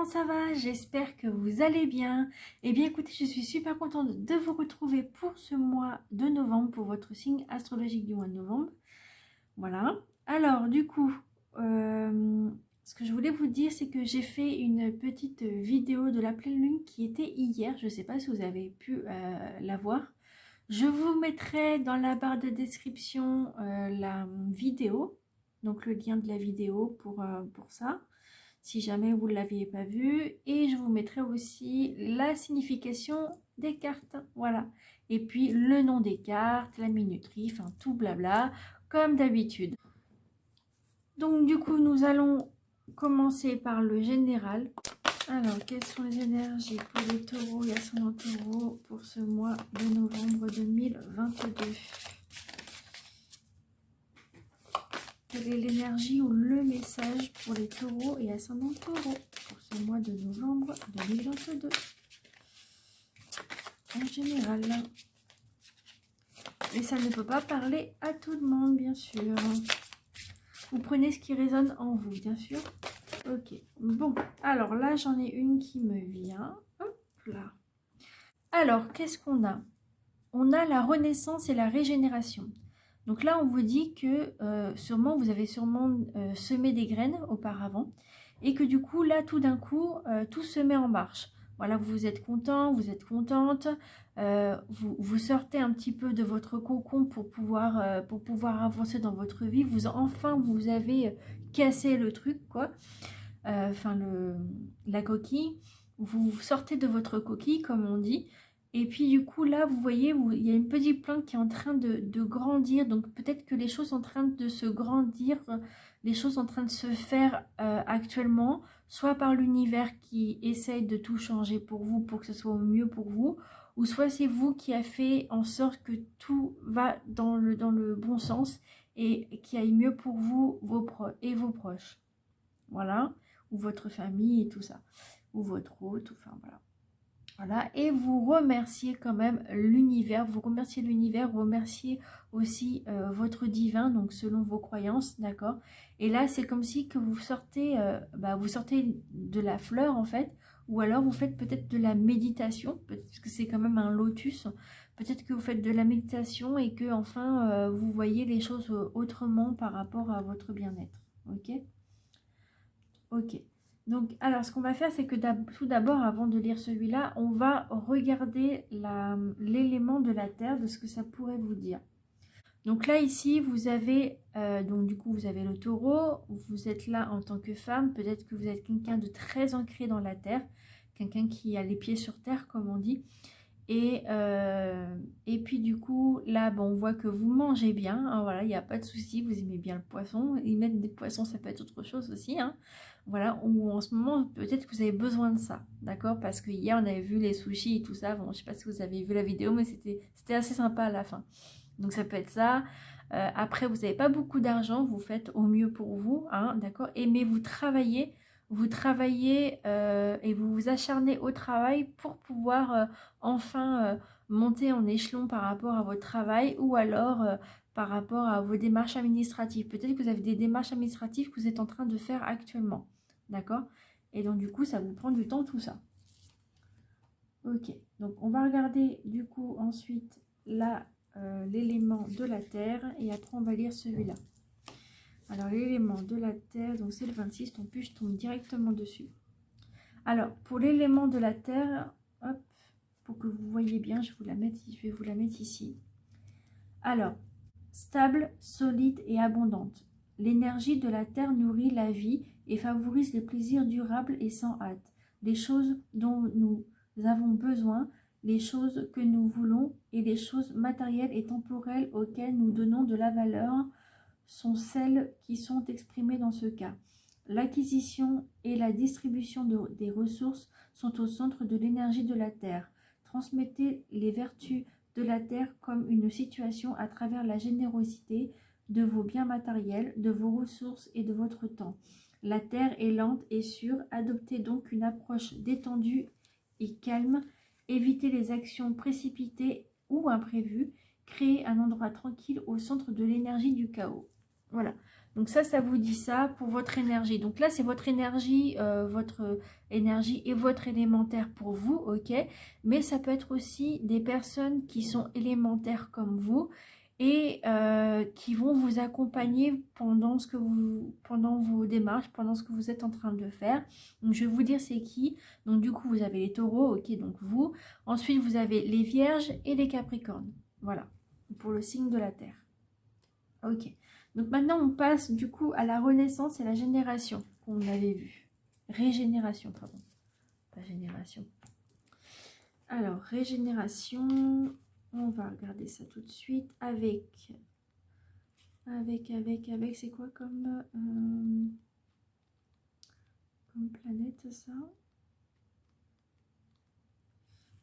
ça va? J'espère que vous allez bien. Eh bien écoutez, je suis super contente de vous retrouver pour ce mois de novembre, pour votre signe astrologique du mois de novembre. Voilà. Alors du coup, ce que je voulais vous dire, c'est que j'ai fait une petite vidéo de la pleine lune qui était hier. Je ne sais pas si vous avez pu la voir. Je vous mettrai dans la barre de description la vidéo, donc le lien de la vidéo pour ça, si jamais vous ne l'aviez pas vu. Et je vous mettrai aussi la signification des cartes, voilà. Et puis le nom des cartes, la minuterie, enfin tout blabla, comme d'habitude. Donc du coup, nous allons commencer par le général. Alors, quelles sont les énergies pour les taureaux et ascendants taureaux pour ce mois de novembre 2022? Quelle est l'énergie ou le message pour les taureaux et ascendants taureaux pour ce mois de novembre 2022? En général. Et ça ne peut pas parler à tout le monde, bien sûr. Vous prenez ce qui résonne en vous, bien sûr. Ok. Bon, alors là, j'en ai une qui me vient. Hop là. Alors, qu'est-ce qu'on a? On a la renaissance et la régénération. Donc là, on vous dit que sûrement, vous avez sûrement semé des graines auparavant et que du coup, là, tout d'un coup, tout se met en marche. Voilà, vous êtes content, vous êtes contente, vous sortez un petit peu de votre cocon pour pouvoir avancer dans votre vie. Vous avez cassé le truc, quoi. La coquille. Vous sortez de votre coquille, comme on dit. Et puis du coup là, vous voyez, il y a une petite plante qui est en train de grandir. Donc peut-être que les choses sont en train de se grandir, les choses sont en train de se faire actuellement, soit par l'univers qui essaye de tout changer pour vous, pour que ce soit au mieux pour vous, ou soit c'est vous qui a fait en sorte que tout va dans le bon sens et qui aille mieux pour vous et vos proches. Voilà, ou votre famille et tout ça, ou votre hôte, enfin voilà. Voilà, et vous remerciez quand même l'univers, vous remerciez aussi votre divin, donc selon vos croyances, d'accord. Et là, c'est comme si que vous sortez de la fleur en fait, ou alors vous faites peut-être de la méditation, parce que c'est quand même un lotus. Peut-être que vous faites de la méditation et que enfin vous voyez les choses autrement par rapport à votre bien-être, ok. Ok. Donc, alors, ce qu'on va faire, c'est que tout d'abord, avant de lire celui-là, on va regarder l'élément de la Terre, de ce que ça pourrait vous dire. Donc là, ici, vous avez, vous avez le taureau, vous êtes là en tant que femme, peut-être que vous êtes quelqu'un de très ancré dans la Terre, quelqu'un qui a les pieds sur Terre, comme on dit. Et puis du coup, là, on voit que vous mangez bien, hein, voilà, il n'y a pas de souci, vous aimez bien le poisson. Y mettre des poissons, ça peut être autre chose aussi, hein. Voilà, ou en ce moment, peut-être que vous avez besoin de ça, d'accord? Parce que hier, on avait vu les sushis et tout ça. Bon, je ne sais pas si vous avez vu la vidéo, mais c'était assez sympa à la fin. Donc ça peut être ça. Après, vous n'avez pas beaucoup d'argent, vous faites au mieux pour vous, hein, d'accord? Mais vous travaillez et vous vous acharnez au travail pour pouvoir enfin monter en échelon par rapport à votre travail, ou alors par rapport à vos démarches administratives. Peut-être que vous avez des démarches administratives que vous êtes en train de faire actuellement, d'accord? Et donc du coup, ça vous prend du temps tout ça. Ok, donc on va regarder du coup ensuite l'élément de la Terre, et après on va lire celui-là. Alors l'élément de la Terre, donc c'est le 26, ton plus je tombe directement dessus. Alors pour l'élément de la Terre, hop, pour que vous voyez bien, je vais vous la mettre ici. Alors, stable, solide et abondante. L'énergie de la Terre nourrit la vie et favorise les plaisirs durables et sans hâte. Les choses dont nous avons besoin, les choses que nous voulons et les choses matérielles et temporelles auxquelles nous donnons de la valeur sont celles qui sont exprimées dans ce cas. L'acquisition et la distribution des ressources sont au centre de l'énergie de la Terre. Transmettez les vertus de la Terre comme une situation à travers la générosité de vos biens matériels, de vos ressources et de votre temps. La Terre est lente et sûre, adoptez donc une approche détendue et calme, évitez les actions précipitées ou imprévues, créez un endroit tranquille au centre de l'énergie du chaos. Voilà, Donc ça vous dit ça pour votre énergie. Donc là, c'est votre énergie et votre élémentaire pour vous, ok? Mais ça peut être aussi des personnes qui sont élémentaires comme vous et qui vont vous accompagner pendant vos démarches, pendant ce que vous êtes en train de faire. Donc je vais vous dire c'est qui. Donc du coup, vous avez les taureaux, ok, donc vous. Ensuite, vous avez les vierges et les capricornes. Voilà, pour le signe de la Terre. Ok. Donc maintenant, on passe du coup à la renaissance et la génération qu'on avait vu. Régénération, pardon. Pas génération. Alors, régénération, on va regarder ça tout de suite avec c'est quoi comme planète ça?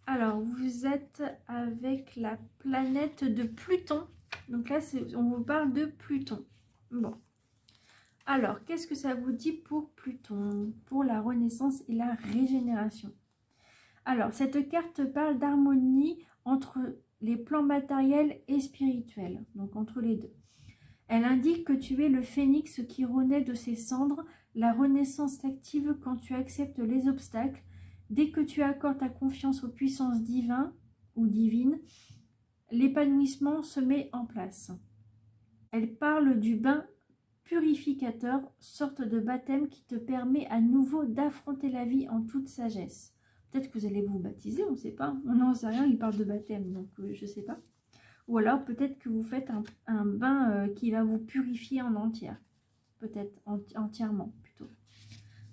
Alors, vous êtes avec la planète de Pluton. Donc là, on vous parle de Pluton. Bon. Alors, qu'est-ce que ça vous dit pour Pluton, pour la renaissance et la régénération? Alors, cette carte parle d'harmonie entre les plans matériels et spirituels, donc entre les deux. Elle indique que tu es le phénix qui renaît de ses cendres. La renaissance s'active quand tu acceptes les obstacles. Dès que tu accordes ta confiance aux puissances divines ou divines, l'épanouissement se met en place. Elle parle du bain purificateur, sorte de baptême qui te permet à nouveau d'affronter la vie en toute sagesse. Peut-être que vous allez vous baptiser, on ne sait pas. On n'en sait rien, il parle de baptême, donc je ne sais pas. Ou alors peut-être que vous faites un bain qui va vous purifier en entière. Peut-être entièrement plutôt.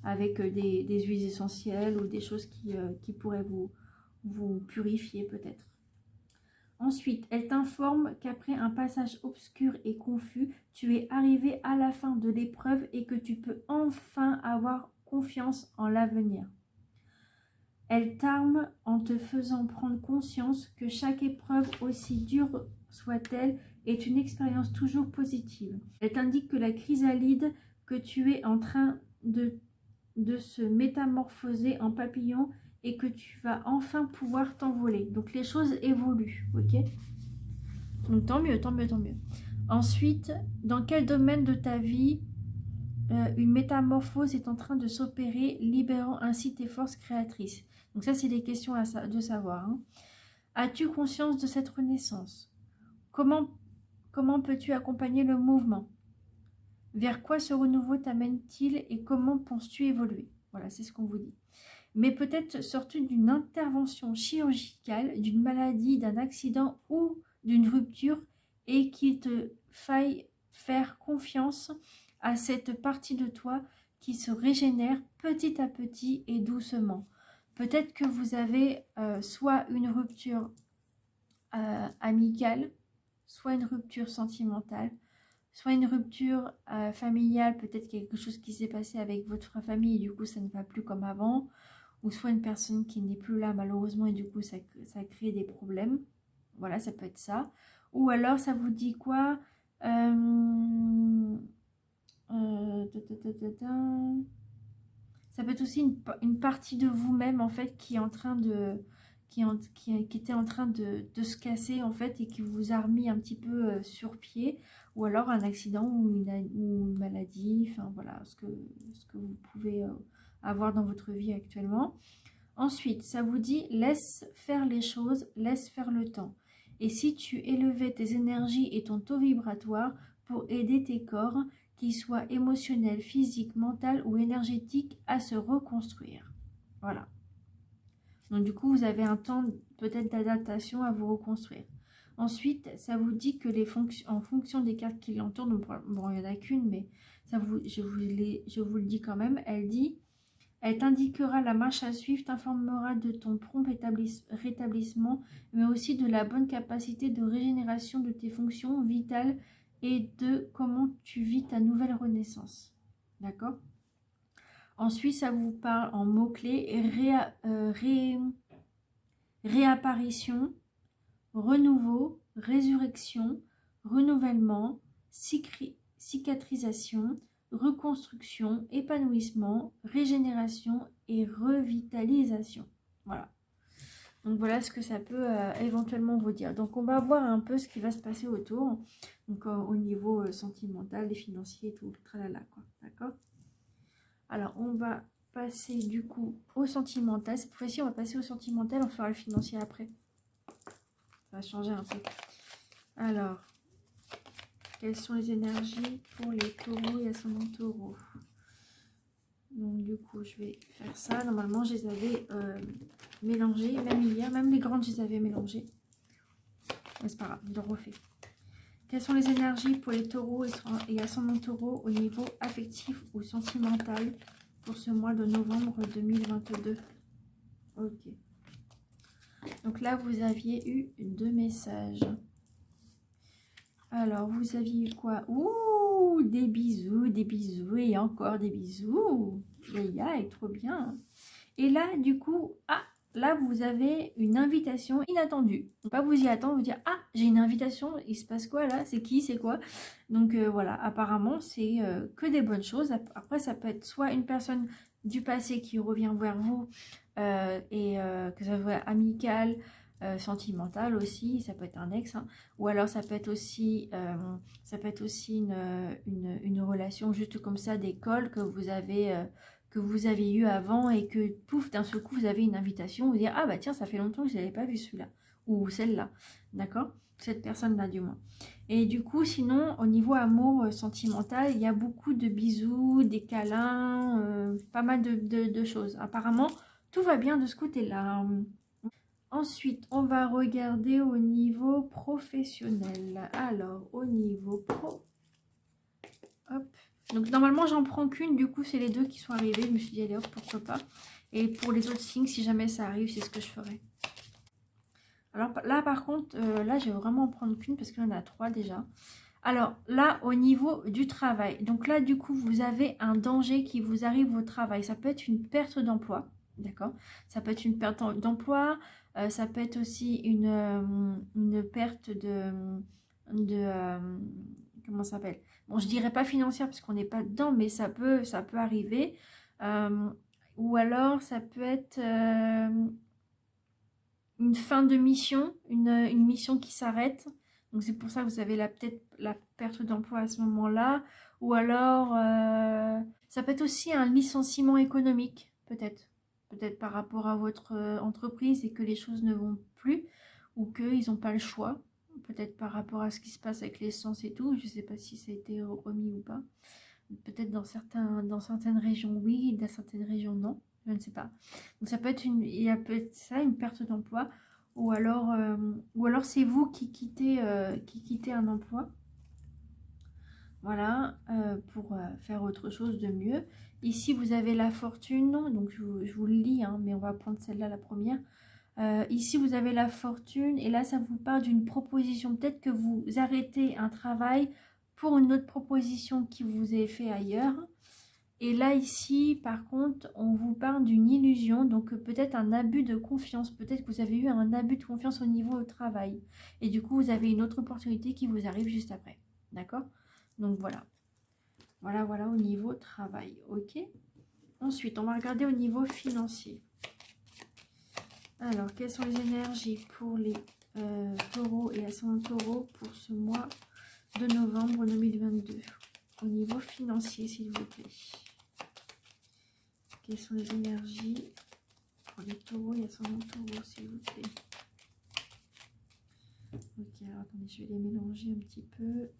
Avec des huiles essentielles ou des choses qui pourraient vous purifier peut-être. Ensuite, elle t'informe qu'après un passage obscur et confus, tu es arrivé à la fin de l'épreuve et que tu peux enfin avoir confiance en l'avenir. Elle t'arme en te faisant prendre conscience que chaque épreuve, aussi dure soit-elle, est une expérience toujours positive. Elle t'indique que la chrysalide que tu es en train de se métamorphoser en papillon et que tu vas enfin pouvoir t'envoler. Donc les choses évoluent, ok? Donc tant mieux, tant mieux, tant mieux. Ensuite, dans quel domaine de ta vie une métamorphose est en train de s'opérer, libérant ainsi tes forces créatrices? Donc ça, c'est des questions de savoir. Hein. As-tu conscience de cette renaissance? Comment peux-tu accompagner le mouvement? Vers quoi ce renouveau t'amène-t-il et comment penses-tu évoluer? Voilà, c'est ce qu'on vous dit. Mais peut-être sorti d'une intervention chirurgicale, d'une maladie, d'un accident ou d'une rupture et qu'il te faille faire confiance à cette partie de toi qui se régénère petit à petit et doucement. Peut-être que vous avez soit une rupture amicale, soit une rupture sentimentale, soit une rupture familiale, peut-être quelque chose qui s'est passé avec votre famille et du coup ça ne va plus comme avant, ou soit une personne qui n'est plus là malheureusement et du coup ça crée des problèmes. Voilà, ça peut être ça. Ou alors ça vous dit quoi? Ça peut être aussi une partie de vous-même en fait qui est en train de qui était en train de se casser en fait et qui vous a remis un petit peu sur pied, ou alors un accident ou une maladie, enfin voilà ce que vous pouvez avoir dans votre vie actuellement. Ensuite, ça vous dit laisse faire les choses, laisse faire le temps. Et si tu élevais tes énergies et ton taux vibratoire pour aider tes corps, qu'ils soient émotionnels, physiques, mentaux ou énergétiques, à se reconstruire. Voilà. Donc du coup, vous avez un temps peut-être d'adaptation à vous reconstruire. Ensuite, ça vous dit que en fonction des cartes qui l'entourent, donc bon, il n'y en a qu'une, mais je vous le dis quand même, elle t'indiquera la marche à suivre, t'informera de ton prompt rétablissement, mais aussi de la bonne capacité de régénération de tes fonctions vitales et de comment tu vis ta nouvelle renaissance. D'accord? Ensuite, ça vous parle en mots-clés réapparition, renouveau, résurrection, renouvellement, cicatrisation, reconstruction, épanouissement, régénération et revitalisation. Voilà. Donc voilà ce que ça peut éventuellement vous dire. Donc on va voir un peu ce qui va se passer autour. Donc au niveau sentimental et financier et tout, tralala quoi. D'accord? Alors on va passer du coup au sentimental. Cette fois-ci on va passer au sentimental, on fera le financier après. Ça va changer un peu. Alors, quelles sont les énergies pour les taureaux et ascendants taureaux? Donc du coup je vais faire ça. Normalement je les avais mélangées, même hier, même les grandes je les avais mélangées. Mais c'est pas grave, je le refais. Quelles sont les énergies pour les taureaux et ascendants taureaux au niveau affectif ou sentimental pour ce mois de novembre 2022? Ok. Donc là vous aviez eu 2 messages. Alors vous aviez eu quoi? Ouh, des bisous et encore des bisous. Aïe, trop bien. Et là, du coup, là, vous avez une invitation inattendue. Donc, pas vous y attendre, vous dire, ah, j'ai une invitation, il se passe quoi là? C'est qui? C'est quoi? Donc, voilà, apparemment, c'est que des bonnes choses. Après, ça peut être soit une personne du passé qui revient vers vous, et que ça soit amical, sentimental aussi, ça peut être un ex, hein. Ou alors ça peut être aussi, une relation juste comme ça d'école que vous avez eu avant et que pouf, d'un seul coup vous avez une invitation, vous dire ah bah tiens, ça fait longtemps que je n'avais pas vu celui-là ou celle-là, d'accord, cette personne-là du moins. Et du coup sinon au niveau amour sentimental, il y a beaucoup de bisous, des câlins, pas mal de choses. Apparemment tout va bien de ce côté-là. Ensuite, on va regarder au niveau professionnel. Alors, au niveau pro, hop. Donc, normalement, j'en prends qu'une. Du coup, c'est les 2 qui sont arrivés. Je me suis dit, allez, hop, pourquoi pas. Et pour les autres signes, si jamais ça arrive, c'est ce que je ferai. Alors, là, par contre, là, je vais vraiment en prendre qu'une parce qu'il y en a 3 déjà. Alors, là, au niveau du travail. Donc là, du coup, vous avez un danger qui vous arrive au travail. Ça peut être une perte d'emploi. D'accord? Ça peut être une perte d'emploi. Ça peut être aussi une perte de comment ça s'appelle? Bon, je dirais pas financière parce qu'on n'est pas dedans, mais ça peut arriver. Euh, ou alors, ça peut être une fin de mission, une mission qui s'arrête. Donc c'est pour ça que vous avez peut-être la perte d'emploi à ce moment-là. Ou alors, ça peut être aussi un licenciement économique, peut-être. Peut-être par rapport à votre entreprise et que les choses ne vont plus ou qu'ils n'ont pas le choix. Peut-être par rapport à ce qui se passe avec l'essence et tout. Je ne sais pas si ça a été remis ou pas. Peut-être dans certaines régions, oui, dans certaines régions, non. Je ne sais pas. Donc ça peut être il y a peut-être ça, une perte d'emploi, ou alors c'est vous qui quittez un emploi, voilà, pour faire autre chose de mieux. Ici, vous avez la fortune, donc je vous le lis, hein, mais on va prendre celle-là, la première. Ici, vous avez la fortune, et là, ça vous parle d'une proposition. Peut-être que vous arrêtez un travail pour une autre proposition qui vous est faite ailleurs. Et là, ici, par contre, on vous parle d'une illusion, donc peut-être un abus de confiance. Peut-être que vous avez eu un abus de confiance au niveau du travail. Et du coup, vous avez une autre opportunité qui vous arrive juste après. D'accord? Donc voilà. Voilà au niveau travail. Ok? Ensuite, on va regarder au niveau financier. Alors, quelles sont les énergies pour les taureaux et ascendants taureaux pour ce mois de novembre 2022? Au niveau financier, s'il vous plaît. Quelles sont les énergies pour les taureaux et ascendants taureaux, s'il vous plaît? Ok, alors attendez, je vais les mélanger un petit peu.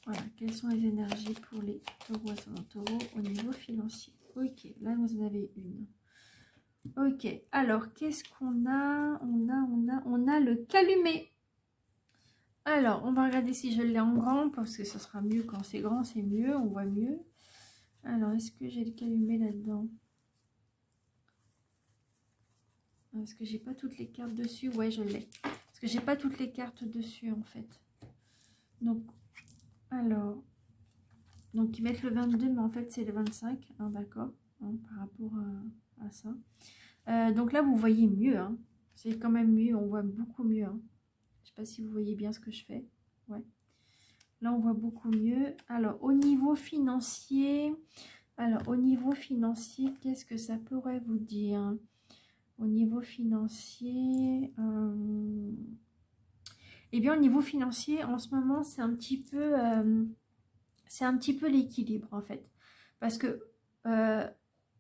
Voilà, quelles sont les énergies pour les taureaux, ascendants taureaux au niveau financier? Ok, là vous en avez une. Ok, alors qu'est-ce qu'on a? On a le calumet. Alors, on va regarder si je l'ai en grand, parce que ça sera mieux quand c'est grand, c'est mieux, on voit mieux. Alors, est-ce que j'ai le calumet là-dedans? Est-ce que j'ai pas toutes les cartes dessus? Ouais, je l'ai. Parce que j'ai pas toutes les cartes dessus, en fait. Donc, alors... Donc, ils mettent le 22, mais en fait, c'est le 25, hein, d'accord, hein, par rapport à ça. Donc là, vous voyez mieux, hein. C'est quand même mieux, on voit beaucoup mieux, hein. Je sais pas si vous voyez bien ce que je fais. Ouais. Là, on voit beaucoup mieux. Alors, au niveau financier, Alors, au niveau financier, qu'est-ce que ça pourrait vous dire? Au niveau financier, eh bien, au niveau financier, en ce moment, c'est un petit peu l'équilibre, en fait. Parce que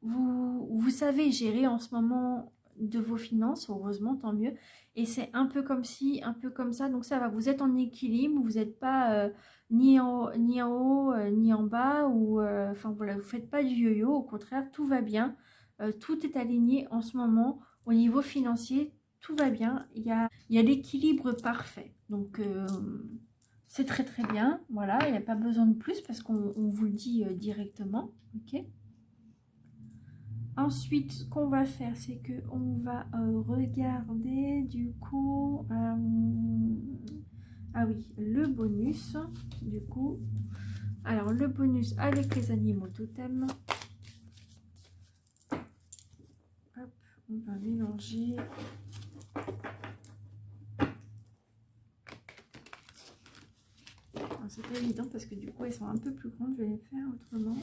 vous savez gérer en ce moment de vos finances, heureusement, tant mieux. Et c'est un peu comme ci, un peu comme ça. Donc ça va, vous êtes en équilibre, vous n'êtes pas ni en haut, ni en bas. Ou, enfin voilà, vous ne faites pas du yo-yo. Au contraire, tout va bien. Tout est aligné en ce moment. Au niveau financier, tout va bien. Il y a l'équilibre parfait. Donc c'est très très bien. Voilà, il n'y a pas besoin de plus parce qu'on vous le dit directement. Ok. Ensuite, ce qu'on va faire, c'est que on va regarder du coup, ah oui, le bonus, du coup. Alors, le bonus avec les animaux totems. Hop, on va mélanger. C'est pas évident parce que du coup, elles sont un peu plus grandes. Je vais les faire autrement.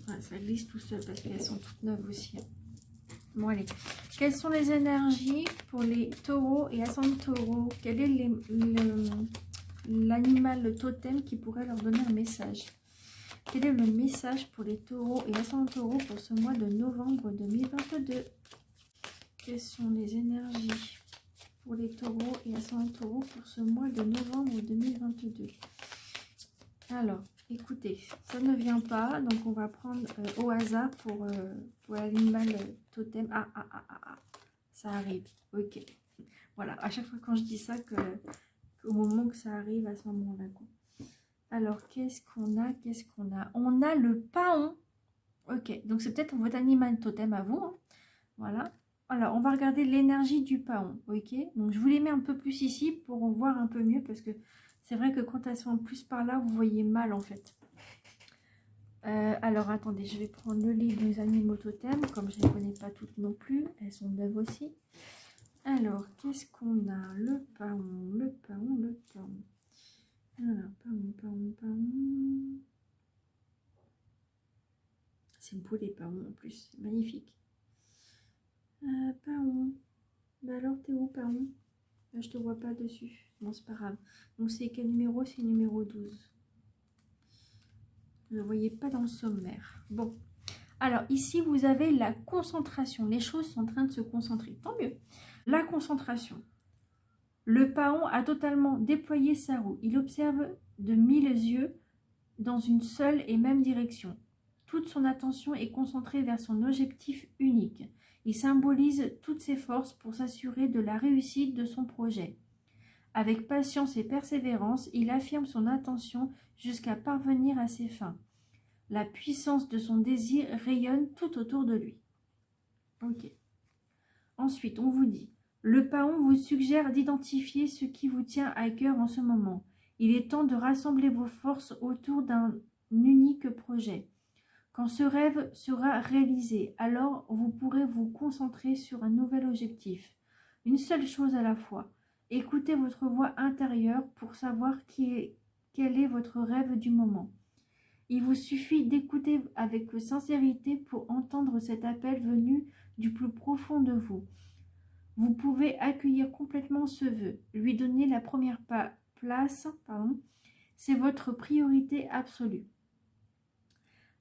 Ouais, ça glisse tout seul parce qu'elles sont toutes neuves aussi. Bon, allez. Quelles sont les énergies pour les taureaux et ascendants taureaux? Quel est l'animal totem qui pourrait leur donner un message? Quel est le message pour les taureaux et ascendants taureaux pour ce mois de novembre 2022? Quelles sont les énergies pour les taureaux et ascendants taureaux pour ce mois de novembre 2022? Alors, écoutez, ça ne vient pas, donc on va prendre au hasard pour l'animal totem. Ah, ça arrive, ok. Voilà, à chaque fois quand je dis ça, qu'au moment que ça arrive, à ce moment-là, quoi. Alors, qu'est-ce qu'on a? On a le paon. Ok, donc c'est peut-être votre animal totem à vous. Hein. Voilà. Alors, on va regarder l'énergie du paon. Ok, donc je vous les mets un peu plus ici pour voir un peu mieux parce que c'est vrai que quand elles sont plus par là, vous voyez mal en fait. Alors, attendez, je vais prendre le livre des animaux totems. Comme je ne les connais pas toutes non plus, elles sont neuves aussi. Alors, qu'est-ce qu'on a? Le paon. Alors, paon. C'est beau les paons en plus, c'est magnifique. Paon. Bah alors, t'es où, paon? Là, je te vois pas dessus. Bon, c'est pas grave. Donc, c'est quel numéro? C'est numéro 12. Je ne le voyais pas dans le sommaire. Bon. Alors, ici, vous avez la concentration. Les choses sont en train de se concentrer. Tant mieux. La concentration. Le paon a totalement déployé sa roue. Il observe de 1000 yeux dans une seule et même direction. Toute son attention est concentrée vers son objectif unique. Il symbolise toutes ses forces pour s'assurer de la réussite de son projet. Avec patience et persévérance, il affirme son intention jusqu'à parvenir à ses fins. La puissance de son désir rayonne tout autour de lui. Ok. Ensuite, on vous dit, le paon vous suggère d'identifier ce qui vous tient à cœur en ce moment. Il est temps de rassembler vos forces autour d'un unique projet. Quand ce rêve sera réalisé, alors vous pourrez vous concentrer sur un nouvel objectif. Une seule chose à la fois. Écoutez votre voix intérieure pour savoir quel est votre rêve du moment. Il vous suffit d'écouter avec sincérité pour entendre cet appel venu du plus profond de vous. Vous pouvez accueillir complètement ce vœu, lui donner la première place, c'est votre priorité absolue.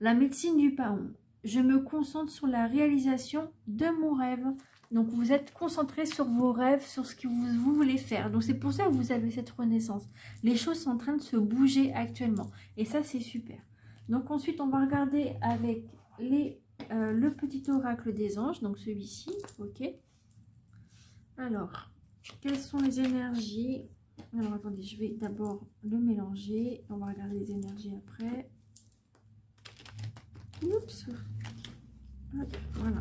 La médecine du paon. Je me concentre sur la réalisation de mon rêve. Donc vous êtes concentré sur vos rêves, sur ce que vous voulez faire. Donc c'est pour ça que vous avez cette renaissance. Les choses sont en train de se bouger actuellement. Et ça c'est super. Donc ensuite on va regarder avec le petit oracle des anges. Donc celui-ci, ok. Alors, quelles sont les énergies? Alors attendez, je vais d'abord le mélanger. On va regarder les énergies après. Oups. Hop, voilà.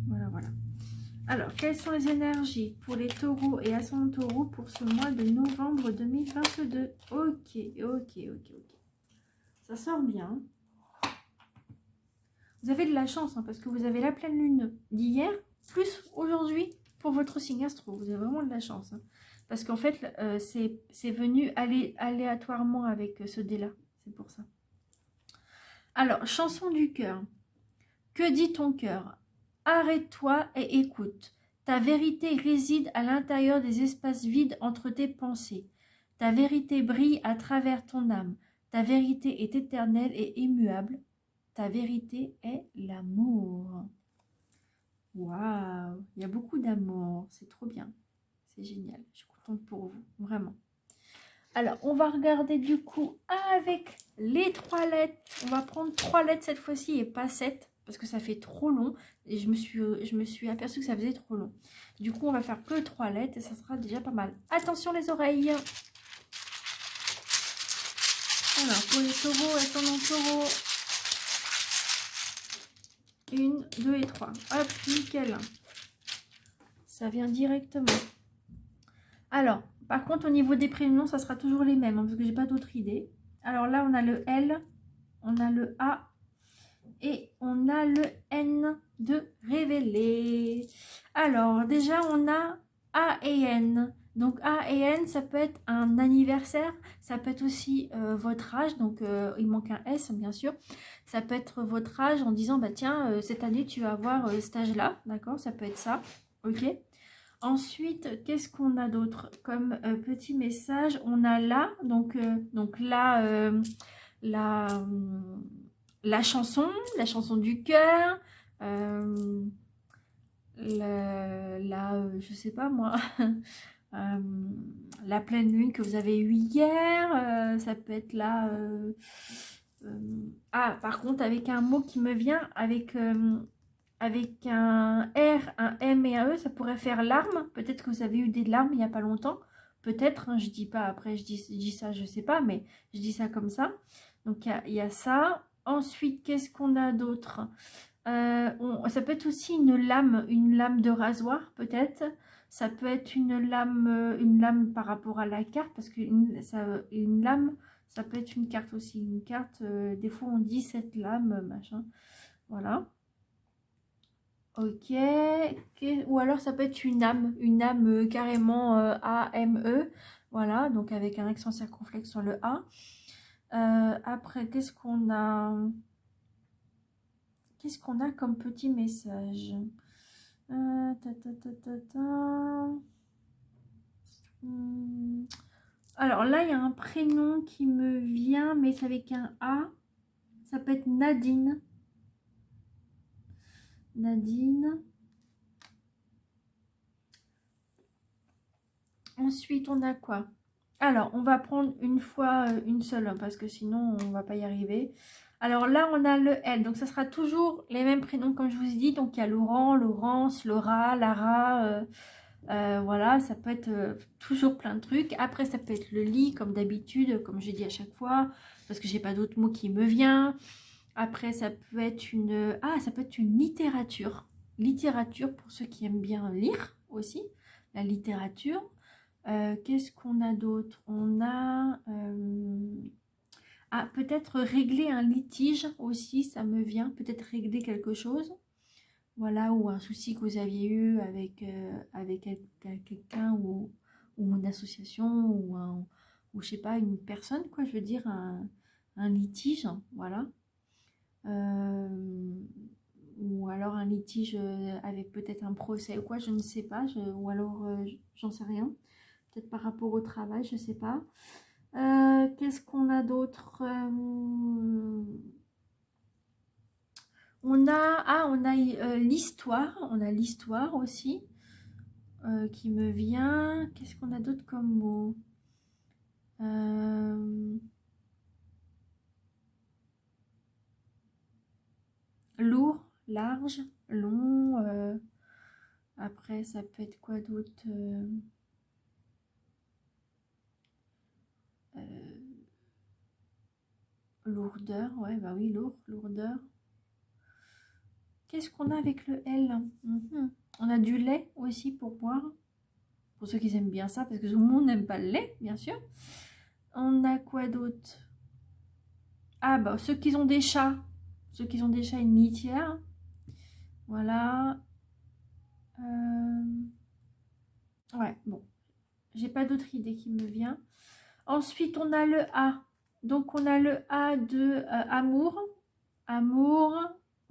Voilà. Alors, quelles sont les énergies pour les taureaux et ascendants taureaux pour ce mois de novembre 2022? Ok. Ça sort bien. Vous avez de la chance hein, parce que vous avez la pleine lune d'hier, plus aujourd'hui pour votre signe astro. Vous avez vraiment de la chance. Hein, parce qu'en fait, c'est venu aléatoirement avec ce dé-là. c'est pour ça. Alors, chanson du cœur. Que dit ton cœur? Arrête-toi et écoute. Ta vérité réside à l'intérieur des espaces vides entre tes pensées. Ta vérité brille à travers ton âme. Ta vérité est éternelle et immuable. Ta vérité est l'amour. Waouh, il y a beaucoup d'amour, c'est trop bien. C'est génial, je suis contente pour vous, vraiment. Alors, on va regarder du coup avec les 3 lettres. On va prendre 3 lettres cette fois-ci et pas 7 parce que ça fait trop long. Et je me suis aperçue que ça faisait trop long. Du coup, on va faire que 3 lettres et ça sera déjà pas mal. Attention les oreilles. Alors, pour les taureaux, attendons taureau. 1, 2 et 3. Hop, nickel. Ça vient directement. Alors, par contre, au niveau des prénoms, ça sera toujours les mêmes, hein, parce que j'ai pas d'autre idée. Alors là, on a le L, on a le A et on a le N de révéler. Alors, déjà, on a A et N. Donc, A et N, ça peut être un anniversaire, ça peut être aussi votre âge. Donc, il manque un S, bien sûr. Ça peut être votre âge en disant, bah tiens, cette année, tu vas avoir cet âge-là. D'accord? Ça peut être ça. Ok? Ensuite, qu'est-ce qu'on a d'autre comme petit message? On a là, donc là, la chanson du cœur, je sais pas moi, la pleine lune que vous avez eue hier, ça peut être là. Ah, par contre, avec un mot qui me vient, avec un R, un M et un E, ça pourrait faire larmes. Peut-être que vous avez eu des larmes il n'y a pas longtemps. Peut-être, hein, je dis pas, après je dis ça, je sais pas, mais je dis ça comme ça. Donc il y a ça. Ensuite, qu'est-ce qu'on a d'autre? Ça peut être aussi une lame de rasoir, peut-être. Ça peut être une lame par rapport à la carte, parce qu'une lame, ça peut être une carte aussi. Une carte, des fois on dit cette lame, machin. Voilà. Ok, ou alors ça peut être une âme carrément A-M-E, voilà, donc avec un accent circonflexe sur le A. Après, qu'est-ce qu'on a? Qu'est-ce qu'on a comme petit message? Ta, ta, ta, ta, ta. Alors là, il y a un prénom qui me vient, mais c'est avec un A. Ça peut être Nadine. Nadine. Ensuite, on a quoi? Alors, on va prendre une fois une seule, hein, parce que sinon, on va pas y arriver. Alors là, on a le L. Donc, ça sera toujours les mêmes prénoms, comme je vous ai dit. Donc, il y a Laurent, Laurence, Laura, Lara. Voilà, ça peut être toujours plein de trucs. Après, ça peut être le lit, comme d'habitude, comme j'ai dit à chaque fois, parce que j'ai pas d'autres mots qui me viennent. Après, ça peut être une... Ah, ça peut être une littérature. Littérature, pour ceux qui aiment bien lire aussi, la littérature. Qu'est-ce qu'on a d'autre? On a peut-être régler un litige aussi, ça me vient. Peut-être régler quelque chose. Voilà, ou un souci que vous aviez eu avec quelqu'un ou une association ou je sais pas, une personne, quoi, je veux dire, un litige, voilà. Ou alors un litige avec peut-être un procès ou quoi, je ne sais pas, ou alors j'en sais rien. Peut-être par rapport au travail, je sais pas. Qu'est-ce qu'on a d'autre? On a l'histoire. On a l'histoire aussi qui me vient. Qu'est-ce qu'on a d'autre comme mot? Lourd, large, long. Après, ça peut être quoi d'autre? Lourdeur, ouais, bah oui, lourdeur. Qu'est-ce qu'on a avec le L? On a du lait aussi pour boire. Pour ceux qui aiment bien ça, parce que tout le monde n'aime pas le lait, bien sûr. On a quoi d'autre? Ah, bah, ceux qui ont des chats. Ceux qui ont des chats, une litière. Voilà. Ouais, bon. J'ai pas d'autre idée qui me vient. Ensuite, on a le A. Donc on a le A de amour, amour.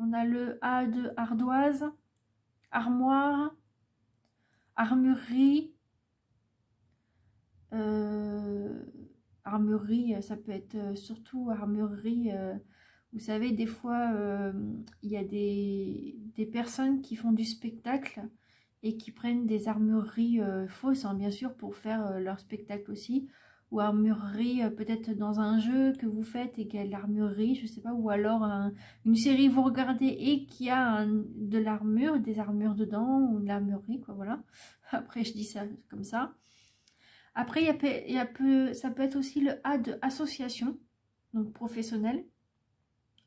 On a le A de ardoise, armoire, armurerie. Euh, armurerie, ça peut être surtout armurerie. Vous savez, des fois, il y a des personnes qui font du spectacle et qui prennent des armureries fausses, hein, bien sûr, pour faire leur spectacle aussi. Ou armurerie, peut-être dans un jeu que vous faites et qu'il y a de l'armurerie, je sais pas. Ou alors une série vous regardez et qu'il y a de l'armure, des armures dedans, ou de l'armurerie, quoi, voilà. Après, je dis ça comme ça. Après, ça peut être aussi le A de association, donc professionnelle,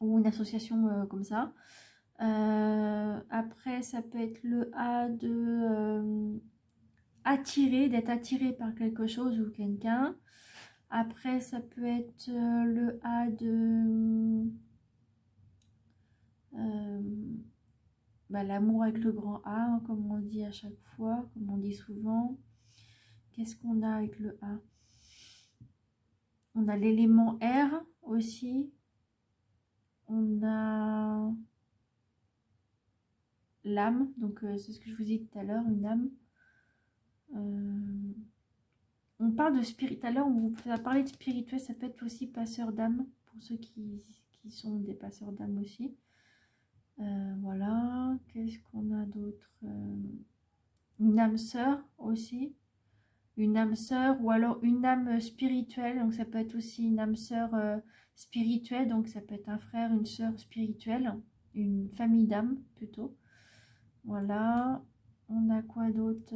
ou une association comme ça. Après, ça peut être le A de attirer, d'être attiré par quelque chose ou quelqu'un. Après, ça peut être le A de l'amour avec le grand A, hein, comme on dit à chaque fois, comme on dit souvent. Qu'est-ce qu'on a avec le A? On a l'élément R aussi. On a l'âme, donc c'est ce que je vous ai dit tout à l'heure, une âme. On parle de spirit, tout à l'heure on vous a parlé de spirituel, ça peut être aussi passeur d'âme, pour ceux qui sont des passeurs d'âme aussi. Voilà, qu'est-ce qu'on a d'autre? Une âme sœur aussi, une âme sœur, ou alors une âme spirituelle, donc ça peut être aussi une âme sœur spirituelle, donc ça peut être un frère, une sœur spirituelle, une famille d'âmes plutôt. Voilà, on a quoi d'autre?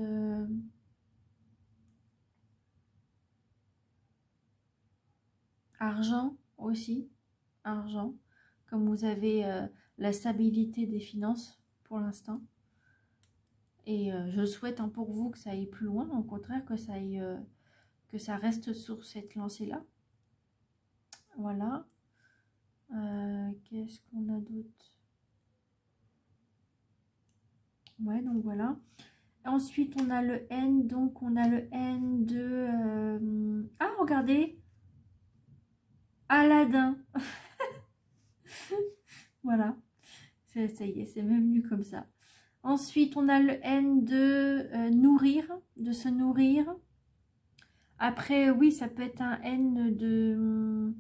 Argent aussi, argent, comme vous avez la stabilité des finances pour l'instant. Et je souhaite hein, pour vous que ça aille plus loin, au contraire que ça aille, que ça reste sur cette lancée-là. Voilà. Qu'est-ce qu'on a d'autre? Ouais, donc voilà. Ensuite, on a le N, donc on a le N de... Ah, regardez, Aladdin. Voilà, ça y est, c'est même venu comme ça. Ensuite, on a le N de nourrir, de se nourrir. Après, oui, ça peut être un N de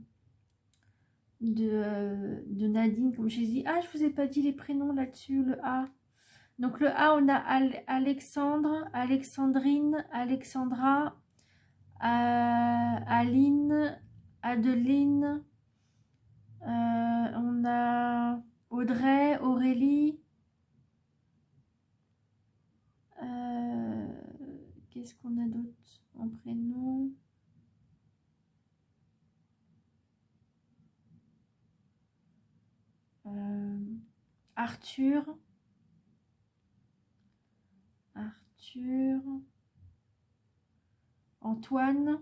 Nadine, comme je dis. Ah, je vous ai pas dit les prénoms là-dessus, le A. Donc le A, on a Alexandre, Alexandrine, Alexandra, Aline, Adeline. On a Audrey, Aurélie. Qu'est-ce qu'on a d'autre en prénom? Arthur. Arthur. Antoine.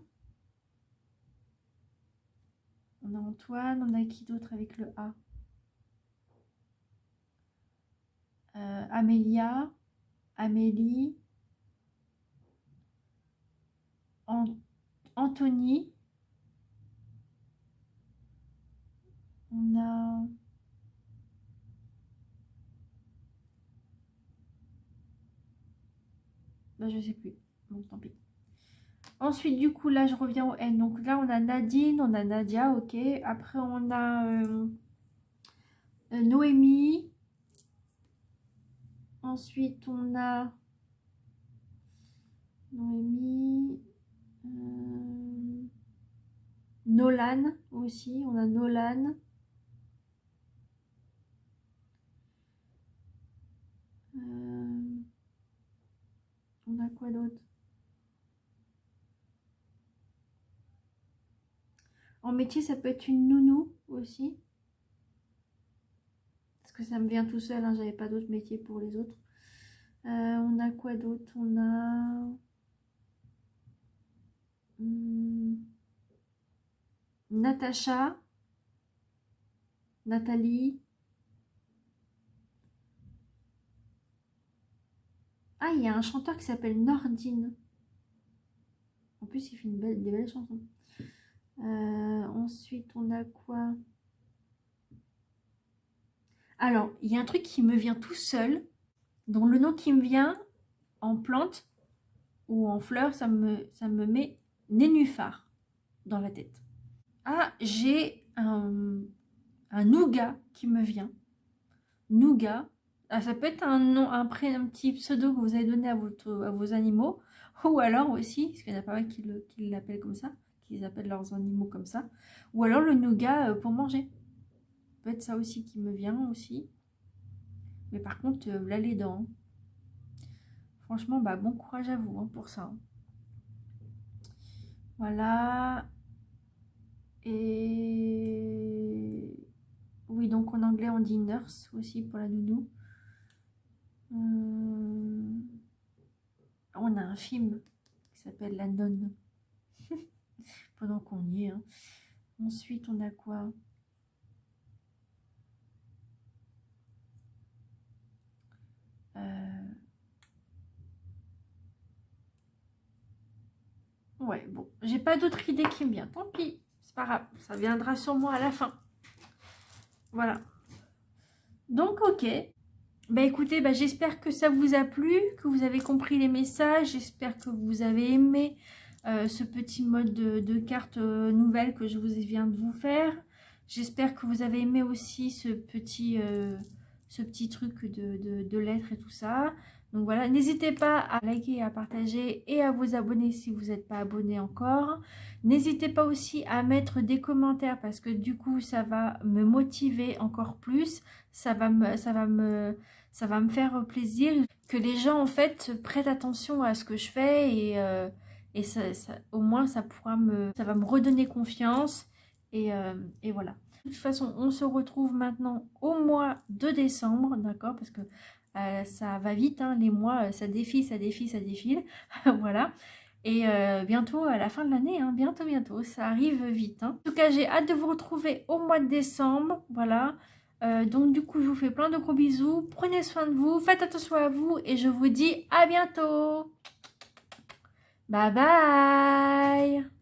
On a Antoine. On a qui d'autre avec le A? Amélia. Amélie. Anthony. On a... Ben, je sais plus. Bon, tant pis. Ensuite, du coup, là, je reviens au N. Donc là, on a Nadine, on a Nadia, ok. Après, on a Noémie. Ensuite, on a Noémie. Nolan aussi. On a Nolan. On a quoi d'autre? En métier, ça peut être une nounou aussi. Parce que ça me vient tout seul, hein, j'avais pas d'autres métiers pour les autres. On a quoi d'autre? On a... Natacha. Nathalie. Ah, il y a un chanteur qui s'appelle Nordine. En plus, il fait des belles chansons. Ensuite, on a quoi? Alors, il y a un truc qui me vient tout seul, dont le nom qui me vient en plante ou en fleur, ça me met nénuphar dans la tête. Ah, j'ai un nougat qui me vient. Nougat. Ah, ça peut être un nom, un petit pseudo que vous avez donné à vos animaux. Ou alors aussi, parce qu'il y en a pas mal qui l'appellent comme ça, qui appellent leurs animaux comme ça. Ou alors le nougat pour manger. Ça peut être ça aussi qui me vient aussi. Mais par contre, là les dents. Franchement, bah, bon courage à vous pour ça. Voilà. Et oui, donc en anglais on dit nurse aussi pour la nounou. On a un film qui s'appelle La Nonne. Pendant qu'on y est. Hein. Ensuite, on a quoi? Ouais, bon. J'ai pas d'autre idée qui me vient. Tant pis. C'est pas grave. Ça viendra sur moi à la fin. Voilà. Donc, ok. Bah écoutez, bah, j'espère que ça vous a plu, que vous avez compris les messages. J'espère que vous avez aimé ce petit mode de carte nouvelle que je vous viens de vous faire. J'espère que vous avez aimé aussi ce petit truc de lettres et tout ça. Donc voilà, n'hésitez pas à liker, à partager et à vous abonner si vous n'êtes pas abonné encore. N'hésitez pas aussi à mettre des commentaires parce que du coup, ça va me motiver encore plus. Ça va me faire plaisir que les gens en fait prêtent attention à ce que je fais et au moins ça va me redonner confiance et voilà. De toute façon, on se retrouve maintenant au mois de décembre, d'accord? Parce que ça va vite, hein, les mois, ça défile, ça défile, ça défile. Voilà. Et bientôt, à la fin de l'année, hein, bientôt, ça arrive vite. Hein. En tout cas, j'ai hâte de vous retrouver au mois de décembre. Voilà. Donc du coup, je vous fais plein de gros bisous. Prenez soin de vous, faites attention à vous et je vous dis à bientôt. Bye bye.